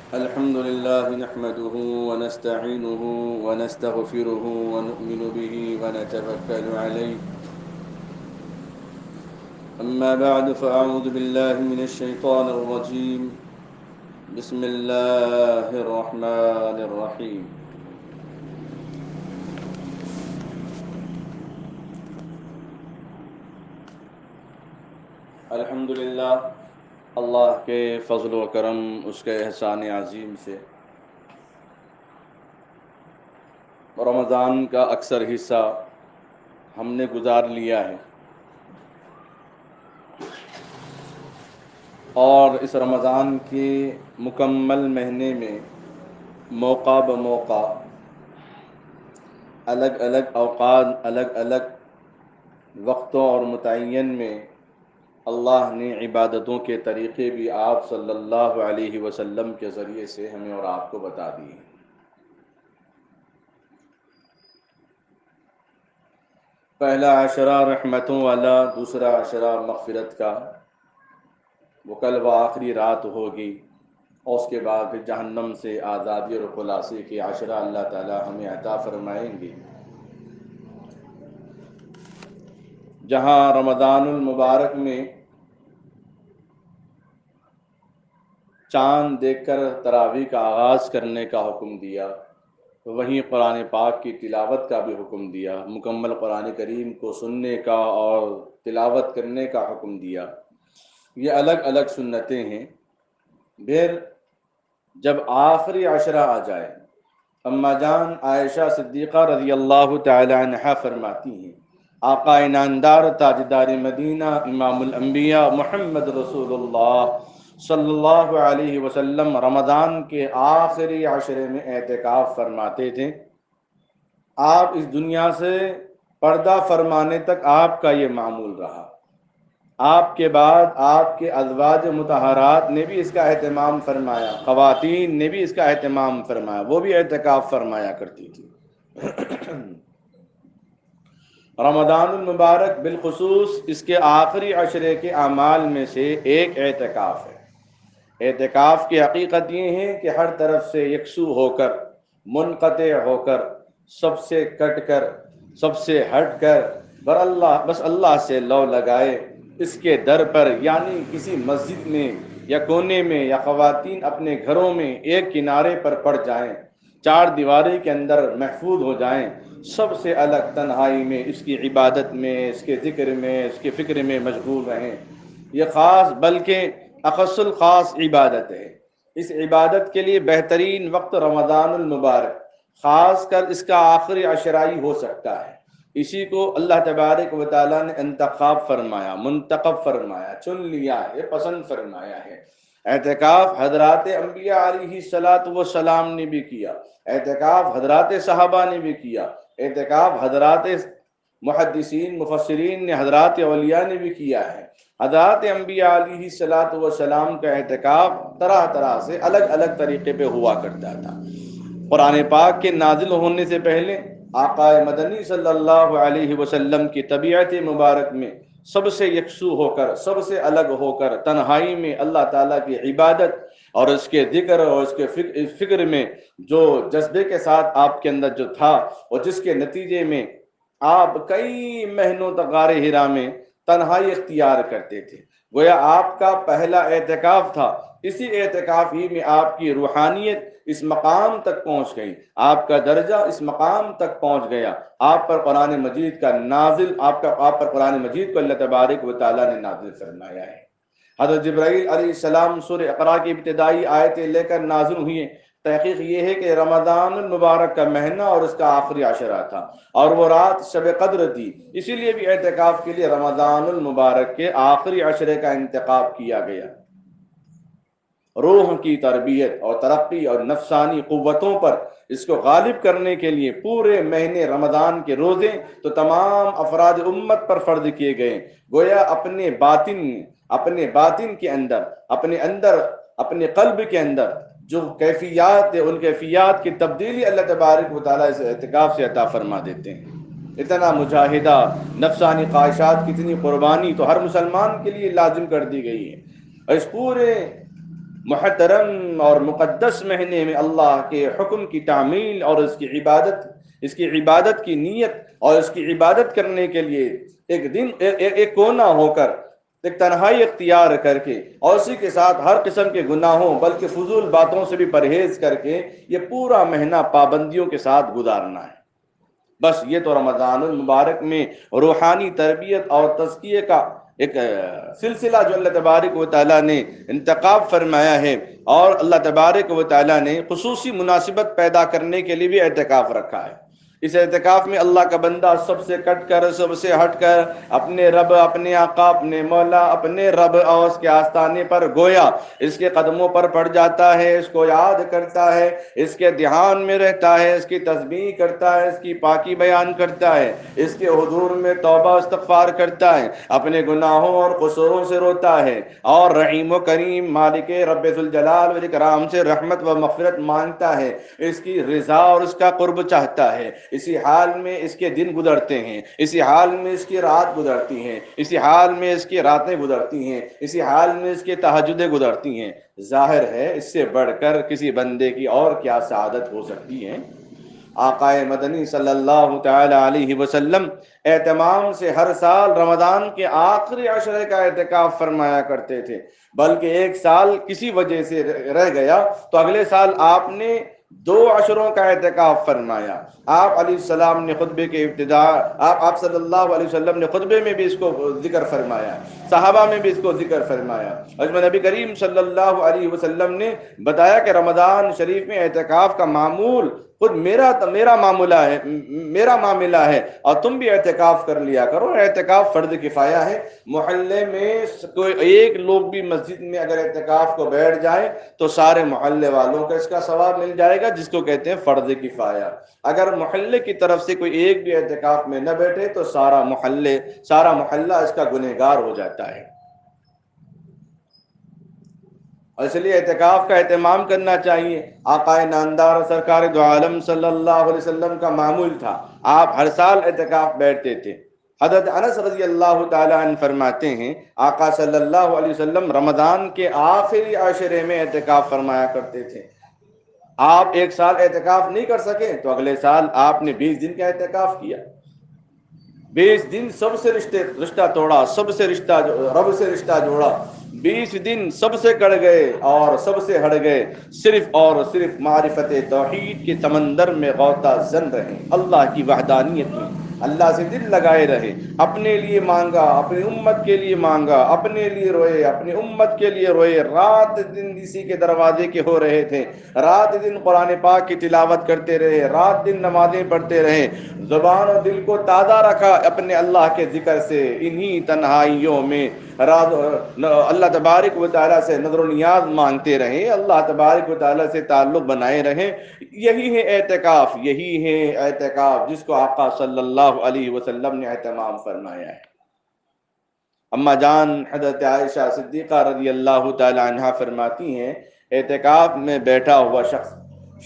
الحمد لله نحمده ونستعينه ونستغفره ونؤمن به ونتوكل عليه. أما بعد فأعوذ بالله من الشيطان الرجيم. بسم الله الرحمن الرحيم. الحمدللہ اللہ کے فضل و کرم، اس کے احسان عظیم سے رمضان کا اکثر حصہ ہم نے گزار لیا ہے، اور اس رمضان کے مکمل مہینے میں موقع بموقع الگ الگ اوقات، الگ الگ وقتوں اور متعین میں اللہ نے عبادتوں کے طریقے بھی آپ صلی اللہ علیہ وسلم کے ذریعے سے ہمیں اور آپ کو بتا دیے. پہلا عشرہ رحمتوں والا، دوسرا عشرہ مغفرت کا، وہ کل و آخری رات ہوگی، اور اس کے بعد پھر جہنم سے آزادی اور خلاصی کے عشرہ اللہ تعالی ہمیں عطا فرمائیں گے. جہاں رمضان المبارک میں چاند دیکھ کر تراویح کا آغاز کرنے کا حکم دیا، وہیں قرآن پاک کی تلاوت کا بھی حکم دیا، مکمل قرآن کریم کو سننے کا اور تلاوت کرنے کا حکم دیا. یہ الگ الگ سنتیں ہیں. پھر جب آخری عشرہ آ جائے، اما جان عائشہ صدیقہ رضی اللہ تعالی عنہا فرماتی ہیں، آقا انعامدار تاجدار مدینہ امام الانبیاء محمد رسول اللہ صلی اللہ علیہ وسلم رمضان کے آخری عشرے میں اعتکاف فرماتے تھے. آپ اس دنیا سے پردہ فرمانے تک آپ کا یہ معمول رہا. آپ کے بعد آپ کے ازواج مطہرات نے بھی اس کا اہتمام فرمایا، خواتین نے بھی اس کا اہتمام فرمایا، وہ بھی اعتکاف فرمایا کرتی تھی. رمضان المبارک بالخصوص اس کے آخری عشرے کے اعمال میں سے ایک اعتکاف ہے. اعتکاف کی حقیقت یہ ہے کہ ہر طرف سے یکسو ہو کر، منقطع ہو کر، سب سے کٹ کر، سب سے ہٹ کر بس اللہ سے لو لگائے. اس کے در پر، یعنی کسی مسجد میں یا کونے میں، یا خواتین اپنے گھروں میں ایک کنارے پر پڑ جائیں، چار دیواری کے اندر محفوظ ہو جائیں، سب سے الگ تنہائی میں اس کی عبادت میں، اس کے ذکر میں، اس کے فکر میں مشغول رہیں. یہ خاص بلکہ اخص الخاص عبادت ہے. اس عبادت کے لیے بہترین وقت رمضان المبارک، خاص کر اس کا آخری عشرہ ہی ہو سکتا ہے. اسی کو اللہ تبارک و تعالیٰ نے انتخاب فرمایا، منتخب فرمایا، چن لیا ہے، پسند فرمایا ہے. اعتکاف حضرات انبیاء علیہ السلام نے بھی کیا، اعتکاف حضرات صحابہ نے بھی کیا، اعتکاف حضرات محدثین مفسرین نے، حضرات اولیاء نے بھی کیا ہے. حضرات انبیاء علیہ السلام کا اعتکاف طرح طرح سے الگ الگ طریقے پہ ہوا کرتا تھا. قرآن پاک کے نازل ہونے سے پہلے آقا مدنی صلی اللہ علیہ وسلم کی طبیعت مبارک میں سب سے یکسو ہو کر، سب سے الگ ہو کر، تنہائی میں اللہ تعالیٰ کی عبادت اور اس کے ذکر اور اس کے فکر میں جو جذبے کے ساتھ آپ کے اندر جو تھا، اور جس کے نتیجے میں آپ کئی مہینوں تک غار حرا میں تنہائی اختیار کرتے تھے. گویا آپ کا پہلا اعتکاف تھا. اسی اعتکاف ہی میں آپ کی روحانیت اس مقام تک پہنچ گئی، آپ کا درجہ اس مقام تک پہنچ گیا. آپ پر قرآن مجید کا نازل، آپ پر قرآن مجید کو اللہ تبارک و تعالیٰ نے نازل فرمایا ہے. حضرت جبرائیل علیہ السلام سورہ اقرا کی ابتدائی آیتیں لے کر نازل ہوئی ہیں. تحقیق یہ ہے کہ رمضان المبارک کا مہینہ اور اس کا آخری عشرہ تھا، اور وہ رات شب قدر تھی. اسی لیے بھی اعتکاف کے لیے رمضان المبارک کے آخری عشرے کا انتخاب کیا گیا. روح کی تربیت اور ترقی اور نفسانی قوتوں پر اس کو غالب کرنے کے لیے پورے مہینے رمضان کے روزے تو تمام افراد امت پر فرض کیے گئے. گویا اپنے باطن کے اندر، اپنے قلب کے اندر جو کیفیات ہے، ان کیفیات کی تبدیلی اللہ تبارک و تعالیٰ اس اعتکاف سے عطا فرما دیتے ہیں. اتنا مجاہدہ، نفسانی خواہشات کی اتنی قربانی تو ہر مسلمان کے لیے لازم کر دی گئی ہے. اس پورے محترم اور مقدس مہینے میں اللہ کے حکم کی تعمیل اور اس کی عبادت کی نیت اور اس کی عبادت کرنے کے لیے ایک دن ایک کونا ہو کر، ایک تنہائی اختیار کر کے، اور اسی کے ساتھ ہر قسم کے گناہوں بلکہ فضول باتوں سے بھی پرہیز کر کے یہ پورا مہینہ پابندیوں کے ساتھ گزارنا ہے۔ بس یہ تو رمضان المبارک میں روحانی تربیت اور تزکیے کا ایک سلسلہ جو اللہ تبارک و تعالیٰ نے انتخاب فرمایا ہے، اور اللہ تبارک و تعالیٰ نے خصوصی مناسبت پیدا کرنے کے لیے بھی اعتکاف رکھا ہے۔ اس اعتکاف میں اللہ کا بندہ سب سے کٹ کر، سب سے ہٹ کر اپنے رب، اپنے آقا، اپنے مولا، اپنے رب اور اس کے آستانے پر گویا اس کے قدموں پر پڑ جاتا ہے، اس کو یاد کرتا ہے، اس کے دھیان میں رہتا ہے، اس کی تسبیح کرتا ہے، اس کی پاکی بیان کرتا ہے، اس کے حضور میں توبہ استغفار کرتا ہے، اپنے گناہوں اور قصوروں سے روتا ہے، اور رحیم و کریم مالک رب ذوالجلال والاکرام سے رحمت و مغفرت مانگتا ہے، اس کی رضا اور اس کا قرب چاہتا ہے۔ اسی حال میں اس کے دن گزرتے ہیں، اسی حال میں اس کی رات گزرتی ہیں، اسی حال میں اس کی راتیں گزرتی ہیں، اسی حال میں اس کی تہجدیں گزرتی ہیں۔ ظاہر ہے اس سے بڑھ کر کسی بندے کی اور کیا سعادت ہو سکتی ہے۔ آقا مدنی صلی اللہ تعالی علیہ وسلم اہتمام سے ہر سال رمضان کے آخری عشرے کا اعتکاف فرمایا کرتے تھے، بلکہ ایک سال کسی وجہ سے رہ گیا تو اگلے سال آپ نے 2 عشروں کا اعتکاف فرمایا۔ آپ علیہ السلام نے خطبے کے ابتدا، آپ صلی اللہ علیہ وسلم نے خطبے میں بھی اس کو ذکر فرمایا، صحابہ میں بھی اس کو ذکر فرمایا، اور نبی کریم صلی اللہ علیہ وسلم نے بتایا کہ رمضان شریف میں اعتکاف کا معمول خود میرا معاملہ ہے، اور تم بھی اعتکاف کر لیا کرو۔ اعتکاف فرض کفایہ ہے۔ محلے میں کوئی ایک لوگ بھی مسجد میں اگر اعتکاف کو بیٹھ جائے تو سارے محلے والوں کو اس کا ثواب مل جائے گا، جس کو کہتے ہیں فرض کفایہ۔ اگر محلے کی طرف سے کوئی ایک بھی اعتکاف میں نہ بیٹھے تو سارا محلہ اس کا گنہگار ہو جاتا ہے۔ اور اس لیے اعتکاف کا اہتمام کرنا چاہیے۔ آقا نامدار سرکار دو عالم صلی اللہ علیہ وسلم کا معمول تھا، آپ ہر سال اعتکاف بیٹھتے تھے۔ حضرت انس رضی اللہ تعالی عنہ فرماتے ہیں آقا صلی اللہ علیہ وسلم رمضان کے آخری عشرے میں اعتکاف فرمایا کرتے تھے۔ آپ ایک سال اعتکاف نہیں کر سکے تو اگلے سال آپ نے 20 دن کا اعتکاف کیا۔ 20 دن سب سے رشتہ توڑا، رب سے رشتہ جوڑا۔ 20 دن سب سے کڑ گئے اور سب سے ہٹ گئے، صرف اور صرف معرفت توحید کے سمندر میں غوطہ زن رہے، اللہ کی وحدانیت میں اللہ سے دل لگائے رہے، اپنے لیے مانگا، اپنی امت کے لیے مانگا، اپنے لیے روئے، اپنی امت کے لیے روئے، رات دن اسی کے دروازے کے ہو رہے تھے، رات دن قرآن پاک کی تلاوت کرتے رہے، رات دن نمازیں پڑھتے رہے، زبان و دل کو تازہ رکھا اپنے اللہ کے ذکر سے۔ انہی تنہائیوں میں اللہ تبارک و تعالیٰ سے نظر و نیاز مانگتے رہے، اللہ تبارک و تعالیٰ سے تعلق بنائے رہے۔ یہی ہے اعتکاف جس کو آقا صلی اللہ علیہ وسلم نے اہتمام فرمایا ہے۔ اما جان حضرت عائشہ صدیقہ رضی اللہ تعالی عنہا فرماتی ہیں اعتکاف میں بیٹھا ہوا شخص،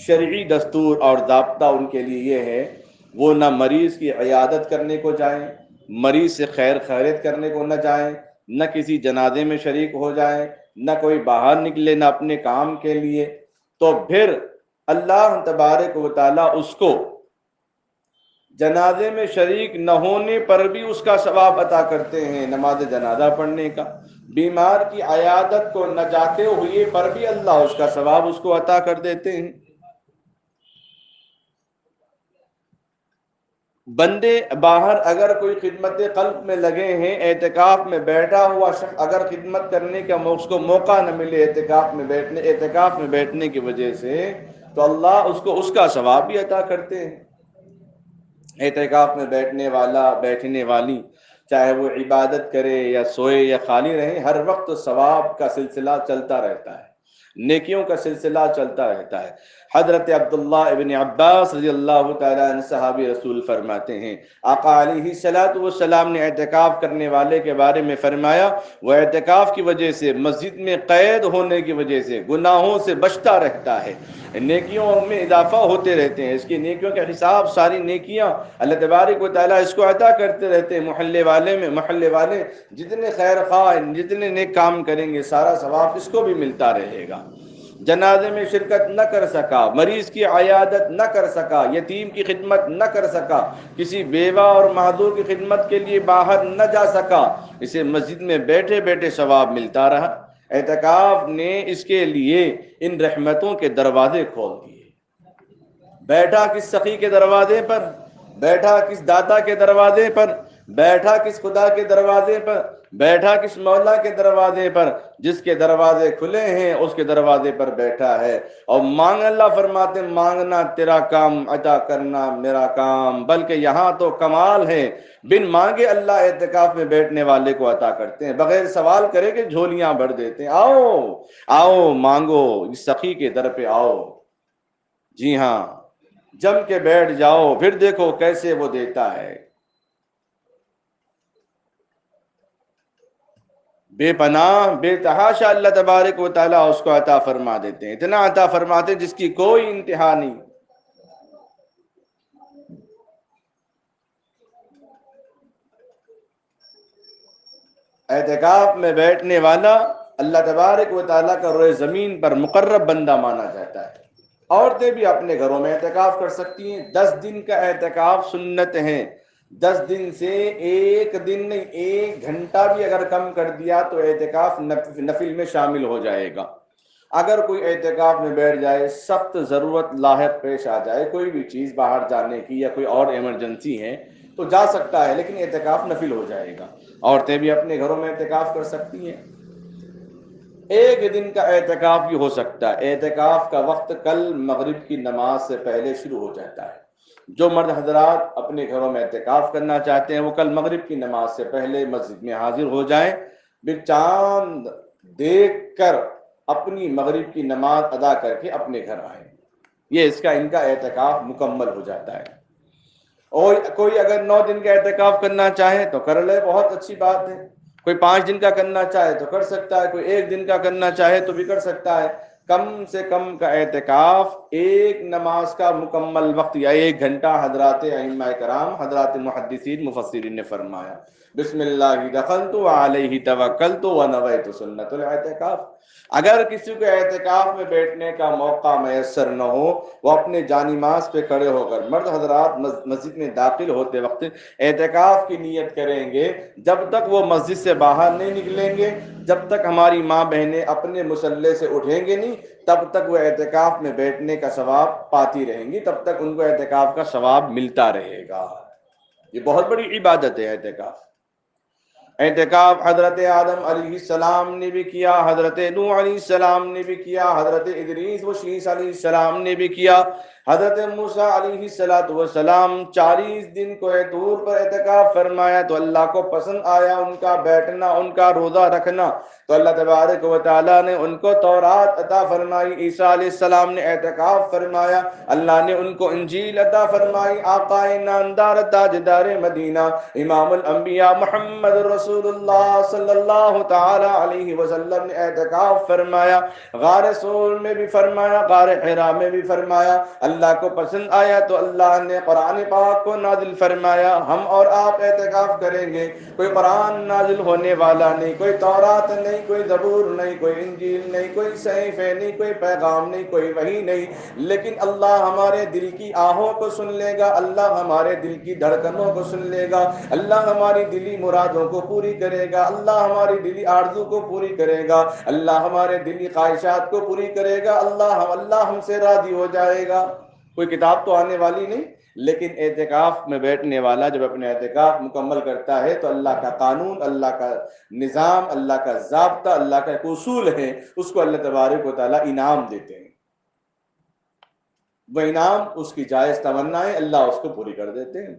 شرعی دستور اور ضابطہ ان کے لیے یہ ہے، وہ نہ مریض کی عیادت کرنے کو جائیں، مریض سے خیریت کرنے کو نہ جائیں، نہ کسی جنازے میں شریک ہو جائیں، نہ کوئی باہر نکلے نہ اپنے کام کے لیے، تو پھر اللہ تبارک و تعالیٰ اس کو جنازے میں شریک نہ ہونے پر بھی اس کا ثواب عطا کرتے ہیں، نماز جنازہ پڑھنے کا۔ بیمار کی عیادت کو نہ جاتے ہوئے پر بھی اللہ اس کا ثواب اس کو عطا کر دیتے ہیں۔ بندے باہر اگر کوئی خدمت قلب میں لگے ہیں، اعتکاف میں بیٹھا ہوا شخص اگر خدمت کرنے کا اس کو موقع نہ ملے اعتکاف میں بیٹھنے کی وجہ سے، تو اللہ اس کو اس کا ثواب بھی عطا کرتے ہیں۔ اعتکاف میں بیٹھنے والا، بیٹھنے والی، چاہے وہ عبادت کرے یا سوئے یا خالی رہے، ہر وقت ثواب کا سلسلہ چلتا رہتا ہے، نیکیوں کا سلسلہ چلتا رہتا ہے۔ حضرت عبداللہ ابن عباس رضی اللہ تعالیٰ عنہ صحابی رسول فرماتے ہیں آقا علیہ السلام نے اعتکاف کرنے والے کے بارے میں فرمایا، وہ اعتکاف کی وجہ سے، مسجد میں قید ہونے کی وجہ سے گناہوں سے بچتا رہتا ہے، نیکیوں میں اضافہ ہوتے رہتے ہیں، اس کی نیکیوں کے حساب ساری نیکیاں اللہ تبارک و تعالیٰ اس کو عطا کرتے رہتے ہیں۔ محلے والے جتنے خیر خواہ، جتنے نیک کام کریں گے، سارا ثواب اس کو بھی ملتا رہے رہے گا، جنازے میں شرکت نہ کر سکا، مریض کی عیادت نہ کر سکا، یتیم کی خدمت نہ کر سکا، کسی بیوہ اور معذور کی خدمت کے لیے باہر نہ جا سکا، اسے مسجد میں بیٹھے بیٹھے ثواب ملتا رہا۔ اعتکاف نے اس کے لیے ان رحمتوں کے دروازے کھول دیے۔ بیٹھا کس سخی کے دروازے پر، بیٹھا کس داتا کے دروازے پر، بیٹھا کس خدا کے دروازے پر، بیٹھا کس مولا کے دروازے پر، جس کے دروازے کھلے ہیں اس کے دروازے پر بیٹھا ہے۔ اور مانگ، اللہ فرماتے مانگنا تیرا کام، عطا کرنا میرا کام، بلکہ یہاں تو کمال ہے، بن مانگے اللہ اعتکاف میں بیٹھنے والے کو عطا کرتے ہیں، بغیر سوال کرے کہ جھولیاں بھر دیتے ہیں۔ آؤ آؤ مانگو، اس سخی کے در پہ آؤ، جی ہاں جم کے بیٹھ جاؤ، پھر دیکھو کیسے وہ دیتا ہے۔ بے پناہ بے تحاشا اللہ تبارک و تعالیٰ اس کو عطا فرما دیتے ہیں، اتنا عطا فرماتے ہیں جس کی کوئی انتہا نہیں۔ اعتکاف میں بیٹھنے والا اللہ تبارک و تعالیٰ کا روئے زمین پر مقرب بندہ مانا جاتا ہے۔ عورتیں بھی اپنے گھروں میں اعتکاف کر سکتی ہیں، 10 دن کا اعتکاف سنت ہے، 10 دن سے ایک دن نہیں، 1 گھنٹہ بھی اگر کم کر دیا تو اعتکاف نفل میں شامل ہو جائے گا۔ اگر کوئی اعتکاف میں بیٹھ جائے، سخت ضرورت لاحق پیش آ جائے، کوئی بھی چیز باہر جانے کی یا کوئی اور ایمرجنسی ہے تو جا سکتا ہے، لیکن اعتکاف نفل ہو جائے گا۔ عورتیں بھی اپنے گھروں میں اعتکاف کر سکتی ہیں، 1 دن کا اعتکاف بھی ہو سکتا ہے۔ اعتکاف کا وقت کل مغرب کی نماز سے پہلے شروع ہو جاتا ہے۔ جو مرد حضرات اپنے گھروں میں اعتکاف کرنا چاہتے ہیں وہ کل مغرب کی نماز سے پہلے مسجد میں حاضر ہو جائیں، پھر چاند دیکھ کر اپنی مغرب کی نماز ادا کر کے اپنے گھر آئیں، یہ ان کا اعتکاف مکمل ہو جاتا ہے۔ اور کوئی اگر 9 دن کا اعتکاف کرنا چاہے تو کر لے، بہت اچھی بات ہے۔ کوئی 5 دن کا کرنا چاہے تو کر سکتا ہے، کوئی 1 دن کا کرنا چاہے تو بھی کر سکتا ہے۔ کم سے کم کا اعتکاف ایک نماز کا مکمل وقت یا 1 گھنٹہ، حضرات ائمہ کرام، حضرات محدثین مفسرین نے فرمایا بسم اللہ دخلت وعلیہ توکلت ونویت سنت الاعتکاف۔ اگر کسی کو اعتکاف میں بیٹھنے کا موقع میسر نہ ہو، وہ اپنے جانماز پہ کھڑے ہو کر، مرد حضرات مسجد میں داخل ہوتے وقت اعتکاف کی نیت کریں گے، جب تک وہ مسجد سے باہر نہیں نکلیں گے، جب تک ہماری ماں بہنیں اپنے مصلے سے اٹھیں گے نہیں، تب تک وہ اعتکاف میں بیٹھنے کا ثواب پاتی رہیں گی، تب تک ان کو اعتکاف کا ثواب ملتا رہے گا۔ یہ بہت بڑی عبادت ہے اعتکاف۔ اعتکاف حضرت آدم علیہ السلام نے بھی کیا، حضرت نوح علیہ السلام نے بھی کیا، حضرت ادریس و شیس علیہ السلام نے بھی کیا، حضرت موسیٰ علیہ السلام 40 دن کوہ طور پر اعتکاف فرمایا تو اللہ کو پسند آیا ان کا بیٹھنا، ان کا روزہ رکھنا، تو اللہ تبارک و تعالیٰ نے ان کو تورات عطا فرمائی۔ عیسیٰ علیہ السلام نے اعتکاف فرمایا، اللہ نے ان کو انجیل عطا فرمائی۔ آقا نامدار تاجدار مدینہ امام الانبیاء محمد رسول اللہ صلی اللہ تعالی علیہ وسلم نے اعتکاف فرمایا، غار سور میں بھی فرمایا، غار حرا میں بھی فرمایا۔ اللہ کو پسند آیا تو اللہ نے قرآن پاک کو نازل فرمایا۔ ہم اور آپ اعتکاف کریں گے، کوئی قرآن نازل ہونے والا نہیں، کوئی تورات نہیں، کوئی زبور نہیں، کوئی انجیل نہیں، کوئی صحیفے نہیں، کوئی پیغام نہیں، کوئی وحی نہیں، لیکن اللہ ہمارے دل کی آہوں کو سن لے گا، اللہ ہمارے دل کی دھڑکنوں کو سن لے گا، اللہ ہماری دلی مرادوں کو پوری کرے گا، اللہ ہماری دلی آرزو کو پوری کرے گا، اللہ ہمارے دلی خواہشات کو پوری کرے گا، اللہ ہم سے راضی ہو جائے گا۔ کوئی کتاب تو آنے والی نہیں، لیکن اعتکاف میں بیٹھنے والا جب اپنے اعتکاف مکمل کرتا ہے تو اللہ کا قانون، اللہ کا نظام، اللہ کا ضابطہ، اللہ کا ایک اصول ہے، اس کو اللہ تبارک و تعالیٰ انعام دیتے ہیں۔ وہ انعام اس کی جائز تمنائیں اللہ اس کو پوری کر دیتے ہیں۔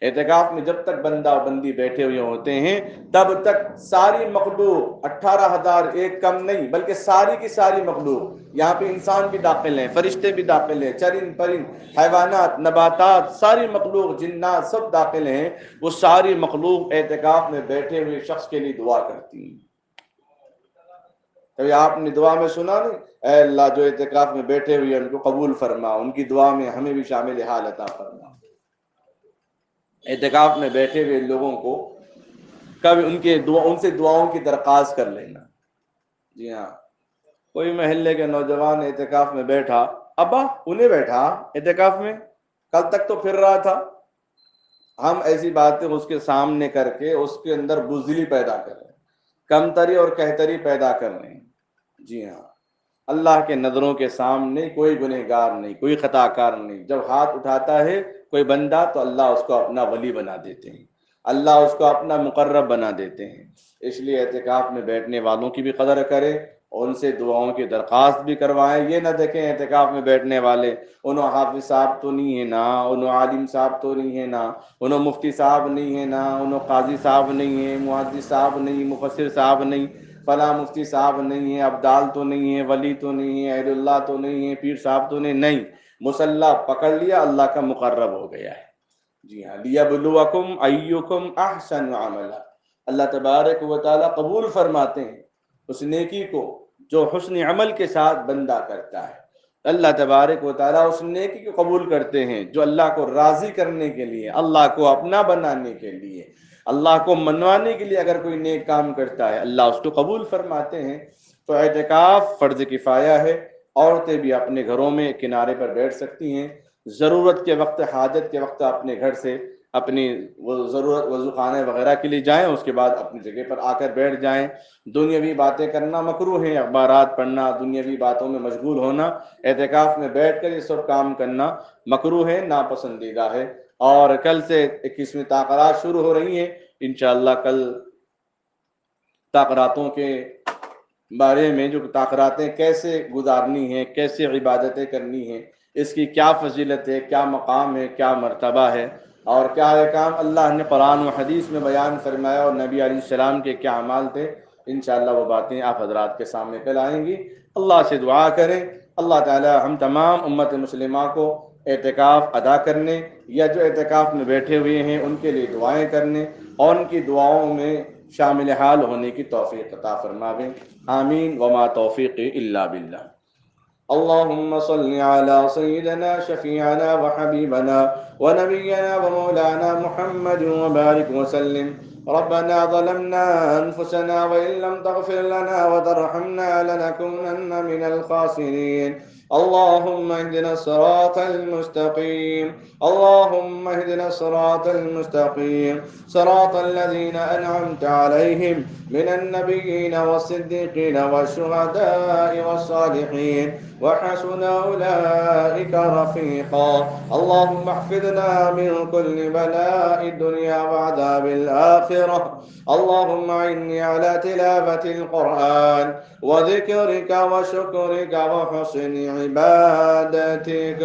اعتکاف میں جب تک بندہ اور بندی بیٹھے ہوئے ہوتے ہیں تب تک ساری مخلوق، 18,000 ایک کم نہیں بلکہ ساری کی ساری مخلوق، یہاں پہ انسان بھی داخل ہیں، فرشتے بھی داخل ہیں، چرند پرند، حیوانات، نباتات، ساری مخلوق، جنات، سب داخل ہیں، وہ ساری مخلوق اعتکاف میں بیٹھے ہوئے شخص کے لیے دعا کرتی ہیں۔ کبھی آپ نے دعا میں سنا نہیں، اے اللہ جو اعتکاف میں بیٹھے ہوئے ان کو قبول فرما، ان کی دعا میں ہمیں بھی شامل حال عطا فرما۔ اعتکاف میں بیٹھے ہوئے لوگوں کو کبھی ان سے دعاؤں کی درخواست کر لینا۔ جی ہاں، کوئی محلے کے نوجوان اعتکاف میں بیٹھا، ابا انہیں بیٹھا اعتکاف میں، کل تک تو پھر رہا تھا۔ ہم ایسی باتیں اس کے سامنے کر کے اس کے اندر بزدلی پیدا کر رہے ہیں، کمتری اور کہتری پیدا کر رہے ہیں۔ جی ہاں، اللہ کے نظروں کے سامنے کوئی گنہگار نہیں، کوئی خطا کار نہیں۔ جب ہاتھ اٹھاتا ہے کوئی بندہ تو اللہ اس کو اپنا ولی بنا دیتے ہیں، اللہ اس کو اپنا مقرب بنا دیتے ہیں۔ اس لیے اعتکاف میں بیٹھنے والوں کی بھی قدر کریں، ان سے دعاؤں کی درخواست بھی کروائیں۔ یہ نہ دیکھیں اعتکاف میں بیٹھنے والے انہوں حافظ صاحب تو نہیں ہے نا، انہوں عالم صاحب تو نہیں ہے نا، انہوں مفتی صاحب نہیں ہے نا، انہوں قاضی صاحب نہیں ہے، محدث صاحب نہیں، مفسر صاحب نہیں، فلاں مفتی صاحب نہیں ہے، ابدال تو نہیں ہے، ولی تو نہیں ہے، اہل اللہ تو نہیں ہے، پیر صاحب تو نہیں، مصلی پکڑ لیا اللہ کا مقرب ہو گیا ہے۔ جی ہاں، لیبلوکم ایکم احسن عملا، اللہ تبارک و تعالیٰ قبول فرماتے ہیں اس نیکی کو جو حسن عمل کے ساتھ بندہ کرتا ہے۔ اللہ تبارک و تعالیٰ اس نیکی کو قبول کرتے ہیں جو اللہ کو راضی کرنے کے لیے، اللہ کو اپنا بنانے کے لیے، اللہ کو منوانے کے لیے اگر کوئی نیک کام کرتا ہے اللہ اس کو قبول فرماتے ہیں۔ تو اعتکاف فرض کفایہ ہے، عورتیں بھی اپنے گھروں میں کنارے پر بیٹھ سکتی ہیں، ضرورت کے وقت، حاجت کے وقت اپنے گھر سے اپنی ضرورت وضو خانے وغیرہ کے لیے جائیں، اس کے بعد اپنی جگہ پر آ کر بیٹھ جائیں۔ دنیاوی باتیں کرنا مکروہ ہے، اخبارات پڑھنا، دنیاوی باتوں میں مشغول ہونا، اعتکاف میں بیٹھ کر یہ سب کام کرنا مکروہ ہے، ناپسندیدہ ہے۔ اور کل سے 21ویں تاخیرات شروع ہو رہی ہیں، انشاءاللہ کل تاخیراتوں کے بارے میں، جو تاخیراتیں کیسے گزارنی ہیں، کیسے عبادتیں کرنی ہیں، اس کی کیا فضیلت ہے، کیا مقام ہے، کیا مرتبہ ہے، اور کیا احکام اللہ نے قرآن و حدیث میں بیان فرمایا اور نبی علیہ السلام کے کیا اعمال تھے، انشاءاللہ وہ باتیں آپ حضرات کے سامنے کل آئیں گی۔ اللہ سے دعا کریں اللہ تعالی ہم تمام امت مسلمہ کو اعتکاف ادا کرنے یا جو اعتکاف میں بیٹھے ہوئے ہیں ان کے لیے دعائیں کرنے اور ان کی دعاؤں میں شامل حال ہونے کی توفیق عطا فرماویں۔ آمین وما توفیق الا باللہ۔ اللهم صل على سيدنا شفيعنا وحبيبنا ونبينا ومولانا محمد وبارك وسلم۔ ربنا ظلمنا أنفسنا وإن لم تغفر لنا وترحمنا لنكونن من الخاسرين۔ اللهم اهدنا الصراط المستقيم، اللهم اهدنا الصراط المستقيم، صراط الذين أنعمت عليهم من النبيين والصديقين والشهداء والصالحين وحسن أولئك رفيقا۔ اللهم احفظنا من كل بلاء الدنيا وعذاب الآخرة۔ اللهم أعني على تلاوة القرآن وذكرك وشكرك وحسن عبادتك۔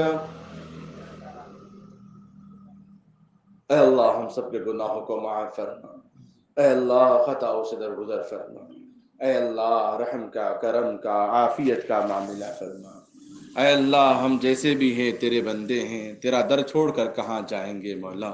اے اللہ ہم سب کے گناہوں کو معاف فرما، اے اللہ خطاؤں سے درگزر فرما، اے اللہ رحم کا، کرم کا، عافیت کا معاملہ فرما۔ اے اللہ ہم جیسے بھی ہیں تیرے بندے ہیں، تیرا در چھوڑ کر کہاں جائیں گے مولا۔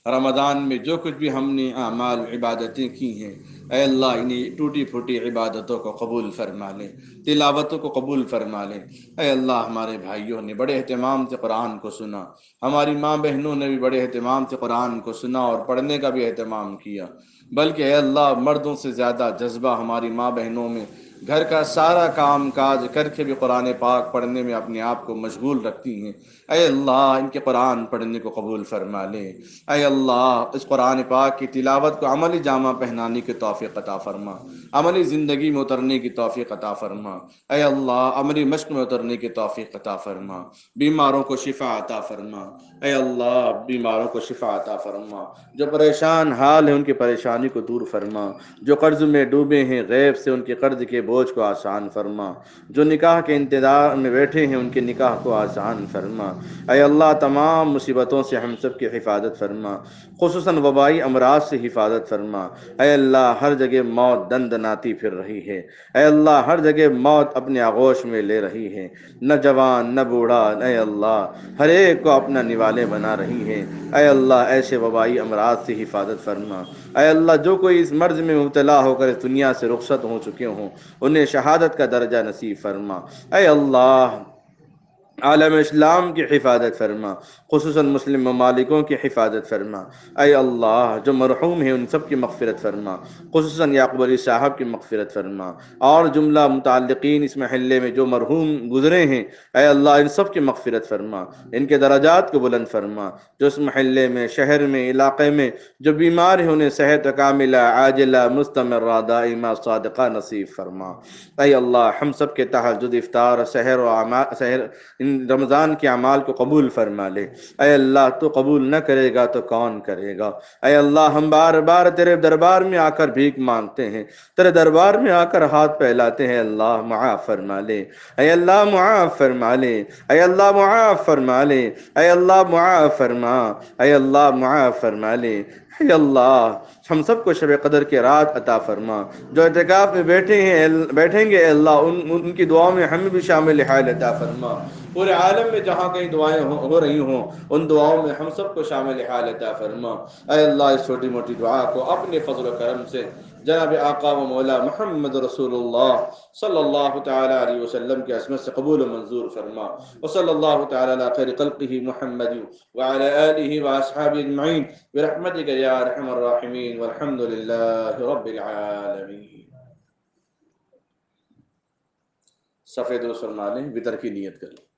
رمضان میں جو کچھ بھی ہم نے اعمال عبادتیں کی ہیں اے اللہ انہیں ٹوٹی پھوٹی عبادتوں کو قبول فرما لیں، تلاوتوں کو قبول فرما لیں۔ اے اللہ ہمارے بھائیوں نے بڑے اہتمام سے قرآن کو سنا، ہماری ماں بہنوں نے بھی بڑے اہتمام سے قرآن کو سنا اور پڑھنے کا بھی اہتمام کیا، بلکہ اے اللہ مردوں سے زیادہ جذبہ ہماری ماں بہنوں میں گھر کا سارا کام کاج کر کے بھی قرآن پاک پڑھنے میں اپنے آپ کو مشغول رکھتی ہیں۔ اے اللہ ان کے قرآن پڑھنے کو قبول فرما لے۔ اے اللہ اس قرآن پاک کی تلاوت کو عملی جامہ پہنانے کی توفیق عطا فرما، عملی زندگی میں اترنے کی توفیق عطا فرما۔ اے اللہ عملی مشق میں اترنے کی توفیق عطا فرما، بیماروں کو شفا عطا فرما۔ اے اللہ بیماروں کو شفا عطا فرما، جو پریشان حال ہیں ان کی پریشانی کو دور فرما، جو قرض میں ڈوبے ہیں غیب سے ان کے قرض کے بوجھ کو آسان فرما، جو نکاح کے انتظار میں بیٹھے ہیں ان کے نکاح کو آسان فرما۔ اے اللہ تمام مصیبتوں سے ہم سب کی حفاظت فرما، خصوصاً وبائی امراض سے حفاظت فرما۔ اے اللہ ہر جگہ موت دندناتی پھر رہی ہے، اے اللہ ہر جگہ موت اپنے آغوش میں لے رہی ہے، نہ جوان نہ بوڑھا، اے اللہ ہر ایک کو اپنا نوالے بنا رہی ہے۔ اے اللہ ایسے وبائی امراض سے حفاظت فرما۔ اے اللہ جو کوئی اس مرض میں مبتلا ہو کر اس دنیا سے رخصت ہو چکے ہوں انہیں شہادت کا درجہ نصیب فرما۔ اے اللہ عالم اسلام کی حفاظت فرما، خصوصاً مسلم ممالکوں کی حفاظت فرما۔ اے اللہ جو مرحوم ہیں ان سب کی مغفرت فرما، خصوصاً یعقوب علی صاحب کی مغفرت فرما، اور جملہ متعلقین اس محلے میں جو مرحوم گزرے ہیں اے اللہ ان سب کی مغفرت فرما، ان کے درجات کو بلند فرما۔ جو اس محلے میں، شہر میں، علاقے میں جو بیمار ہیں انہیں صحت کاملہ عاجلہ مستمرہ دائمہ صادقہ نصیب فرما۔ اے اللہ ہم سب کے تہجد، افطار، سحر ان رمضان کے اعمال کو قبول فرما لے۔ اے اللہ تو قبول نہ کرے گا تو کون کرے گا؟ اے اللہ ہم بار بار تیرے دربار میں آ کر بھیک مانگتے ہیں، تیرے دربار میں آ کر ہاتھ پھیلاتے ہیں، اللہ معاف فرما لے، اے اللہ معاف فرما لے، اے اللہ معاف فرما لے، اے اللہ معاف فرما، اے اللہ معاف فرما لے۔ اے اللہ ہم سب کو شب قدر کی رات عطا فرما۔ جو اعتکاف میں بیٹھیں گے اے اللہ ان کی دعاؤں میں ہمیں بھی شامل حال عطا فرما۔ پورے عالم میں جہاں کہیں دعائیں ہو رہی ہوں ان دعاؤں میں ہم سب کو شامل حال عطا فرما۔ اے اللہ اس چھوٹی موٹی دعا کو اپنے فضل و کرم سے جناب آقا و مولا محمد رسول اللہ صلی اللہ تعالی علیہ وسلم کی عظمت سے قبول و منظور فرما۔ وصلی اللہ تعالی علی خیر خلقہ محمد وعلی آلہ واصحابہ اجمعین برحمتک یا ارحم الراحمین والحمد للہ رب العالمین۔ صفحہ درست فرما لیں، وتر کی نیت کر لیں۔